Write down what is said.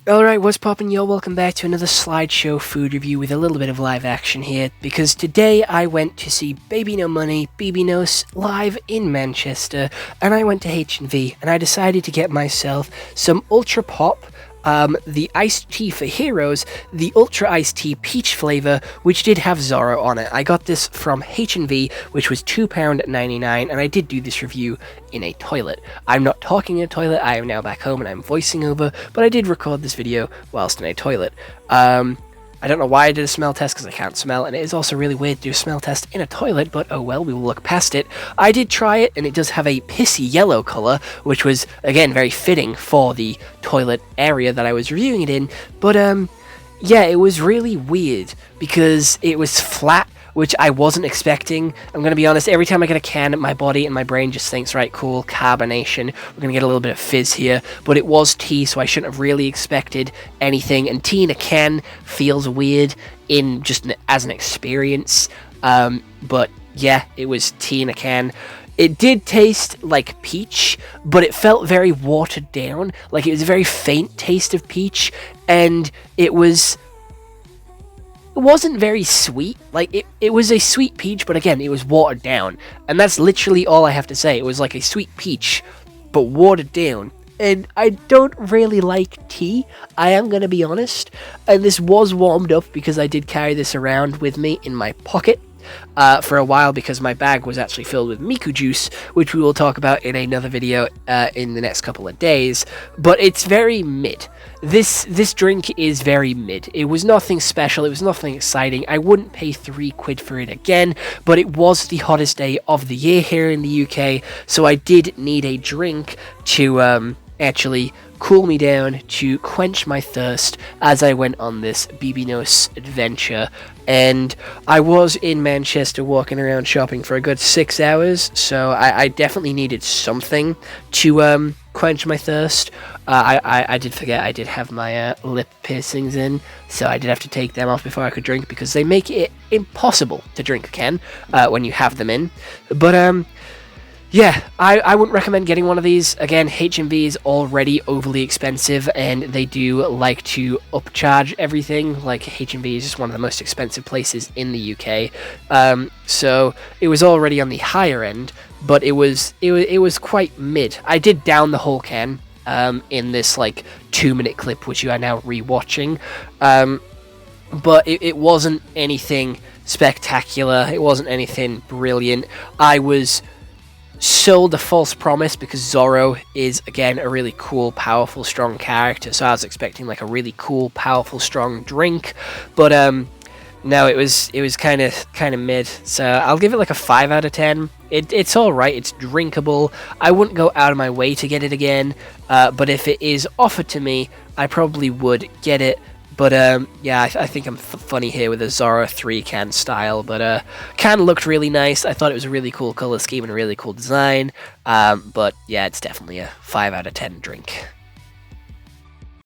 Alright, what's poppin', y'all? Welcome back to another slideshow food review with a little bit of live action here, because today I went to see Baby No Money, BB live in Manchester, and I went to H&V, and I decided to get myself some Ultra Pop, the iced tea for heroes, the ultra iced tea peach flavour, which did have Zoro on it. I got this from H&V, which was £2.99, and I did do this review in a toilet. I'm not talking in a toilet, I am now back home and I'm voicing over, but I did record this video whilst in a toilet. I don't know why I did a smell test, because I can't smell, and it is also really weird to do a smell test in a toilet, but oh well, we will look past it. I did try it, and it does have a pissy yellow colour, which was, again, very fitting for the toilet area that I was reviewing it in, but, yeah, it was really weird, because it was flat, which I wasn't expecting. I'm going to be honest, every time I get a can, my body and my brain just thinks, right, cool, carbonation, we're going to get a little bit of fizz here, but it was tea, so I shouldn't have really expected anything, and tea in a can feels weird in just as an experience, but yeah, it was tea in a can. It did taste like peach, but it felt very watered down, like it was a very faint taste of peach, and it wasn't very sweet. Like, it was a sweet peach, but again, it was watered down. And that's literally all I have to say. It was like a sweet peach, but watered down. And I don't really like tea, I am going to be honest. And this was warmed up because I did carry this around with me in my pocket for a while, because my bag was actually filled with Miku juice, which we will talk about in another video in the next couple of days. But it's very mid. This drink is very mid. It was nothing special, it was nothing exciting. I wouldn't pay £3 for it again, but it was the hottest day of the year here in the UK, so I did need a drink to actually cool me down, to quench my thirst as I went on this BB adventure. And I was in Manchester walking around shopping for a good 6 hours, so I definitely needed something to quench my thirst. I did forget I did have my lip piercings in, so I did have to take them off before I could drink, because they make it impossible to drink a can when you have them in. But yeah, I wouldn't recommend getting one of these. Again, H&V is already overly expensive, and they do like to upcharge everything. Like, H&V is just one of the most expensive places in the UK. So it was already on the higher end, but it was quite mid. I did down the whole can in this like 2-minute clip, which you are now rewatching. But it wasn't anything spectacular. It wasn't anything brilliant. I was sold a false promise, because Zoro is, again, a really cool, powerful, strong character, so I was expecting like a really cool, powerful, strong drink, but no, it was kind of mid, so I'll give it like a 5 out of 10. It's alright, it's drinkable. I wouldn't go out of my way to get it again, but if it is offered to me, I probably would get it. But yeah, I think I'm funny here with the Zoro 3 can style, but can looked really nice. I thought it was a really cool color scheme and a really cool design, but yeah, it's definitely a 5 out of 10 drink.